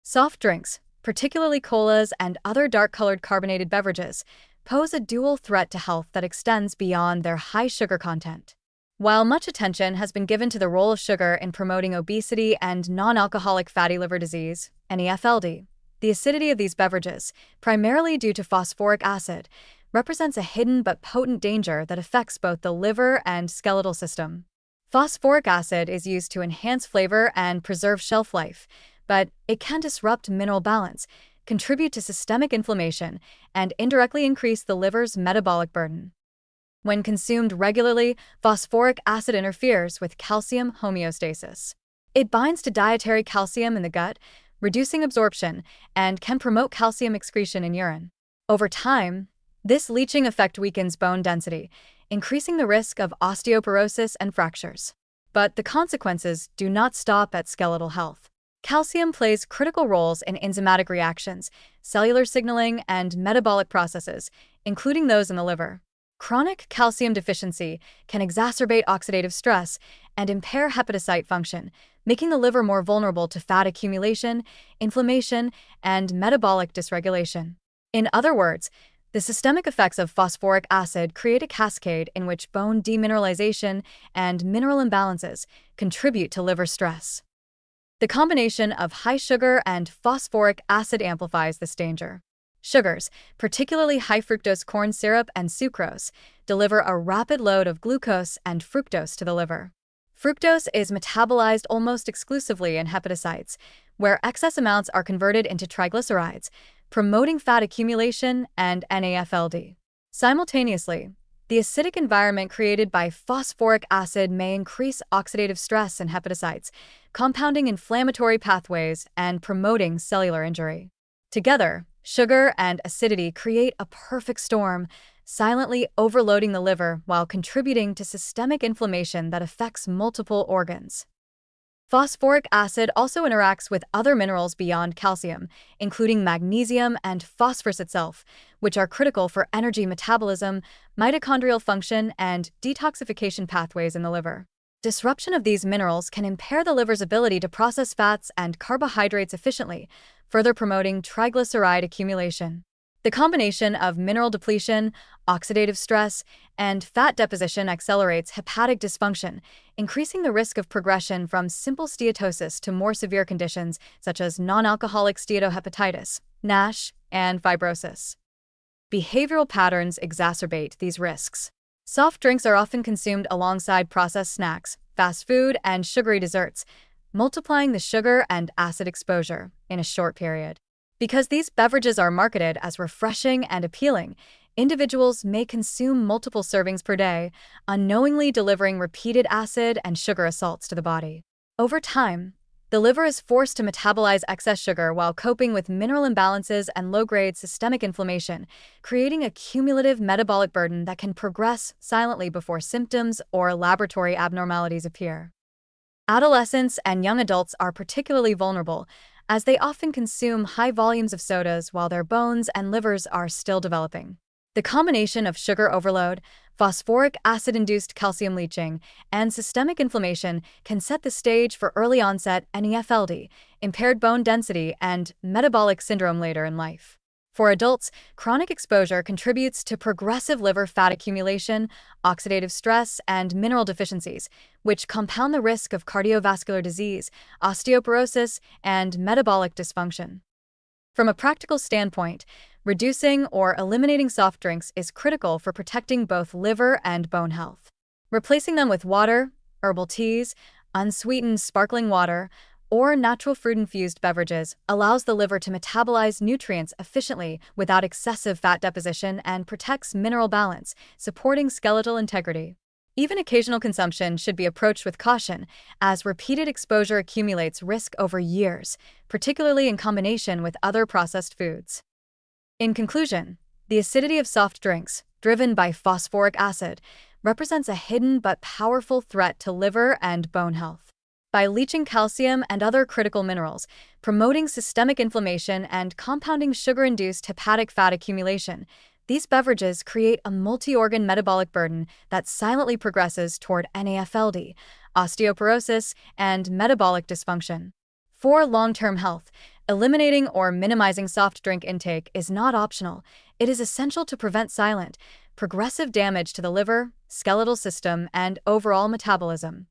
Soft drinks, particularly colas and other dark-colored carbonated beverages, pose a dual threat to health that extends beyond their high sugar content. While much attention has been given to the role of sugar in promoting obesity and non-alcoholic fatty liver disease, NAFLD, the acidity of these beverages, primarily due to phosphoric acid, represents a hidden but potent danger that affects both the liver and skeletal system. Phosphoric acid is used to enhance flavor and preserve shelf life, but it can disrupt mineral balance, contribute to systemic inflammation, and indirectly increase the liver's metabolic burden. When consumed regularly, phosphoric acid interferes with calcium homeostasis. It binds to dietary calcium in the gut, reducing absorption, and can promote calcium excretion in urine. Over time, this leaching effect weakens bone density, increasing the risk of osteoporosis and fractures. But the consequences do not stop at skeletal health. Calcium plays critical roles in enzymatic reactions, cellular signaling, and metabolic processes, including those in the liver. Chronic calcium deficiency can exacerbate oxidative stress and impair hepatocyte function, making the liver more vulnerable to fat accumulation, inflammation, and metabolic dysregulation. In other words, the systemic effects of phosphoric acid create a cascade in which bone demineralization and mineral imbalances contribute to liver stress. The combination of high sugar and phosphoric acid amplifies this danger. Sugars, particularly high fructose corn syrup and sucrose, deliver a rapid load of glucose and fructose to the liver. Fructose is metabolized almost exclusively in hepatocytes, where excess amounts are converted into triglycerides, promoting fat accumulation and NAFLD. Simultaneously, the acidic environment created by phosphoric acid may increase oxidative stress in hepatocytes, compounding inflammatory pathways and promoting cellular injury. Together, sugar and acidity create a perfect storm, silently overloading the liver while contributing to systemic inflammation that affects multiple organs. Phosphoric acid also interacts with other minerals beyond calcium, including magnesium and phosphorus itself, which are critical for energy metabolism, mitochondrial function, and detoxification pathways in the liver. Disruption of these minerals can impair the liver's ability to process fats and carbohydrates efficiently, further promoting triglyceride accumulation. The combination of mineral depletion, oxidative stress, and fat deposition accelerates hepatic dysfunction, increasing the risk of progression from simple steatosis to more severe conditions such as non-alcoholic steatohepatitis, NASH, and fibrosis. Behavioral patterns exacerbate these risks. Soft drinks are often consumed alongside processed snacks, fast food, and sugary desserts, multiplying the sugar and acid exposure in a short period. Because these beverages are marketed as refreshing and appealing, individuals may consume multiple servings per day, unknowingly delivering repeated acid and sugar assaults to the body. Over time, the liver is forced to metabolize excess sugar while coping with mineral imbalances and low-grade systemic inflammation, creating a cumulative metabolic burden that can progress silently before symptoms or laboratory abnormalities appear. Adolescents and young adults are particularly vulnerable, as they often consume high volumes of sodas while their bones and livers are still developing. The combination of sugar overload, phosphoric acid-induced calcium leaching, and systemic inflammation can set the stage for early-onset NAFLD, impaired bone density, and metabolic syndrome later in life. For adults, chronic exposure contributes to progressive liver fat accumulation, oxidative stress, and mineral deficiencies, which compound the risk of cardiovascular disease, osteoporosis, and metabolic dysfunction. From a practical standpoint, reducing or eliminating soft drinks is critical for protecting both liver and bone health. Replacing them with water, herbal teas, unsweetened sparkling water, or natural fruit-infused beverages allows the liver to metabolize nutrients efficiently without excessive fat deposition and protects mineral balance, supporting skeletal integrity. Even occasional consumption should be approached with caution, as repeated exposure accumulates risk over years, particularly in combination with other processed foods. In conclusion, the acidity of soft drinks, driven by phosphoric acid, represents a hidden but powerful threat to liver and bone health. By leaching calcium and other critical minerals, promoting systemic inflammation, and compounding sugar-induced hepatic fat accumulation, these beverages create a multi-organ metabolic burden that silently progresses toward NAFLD, osteoporosis, and metabolic dysfunction. For long-term health, Eliminating or minimizing soft drink intake is not optional. It is essential to prevent silent, progressive damage to the liver, skeletal system, and overall metabolism.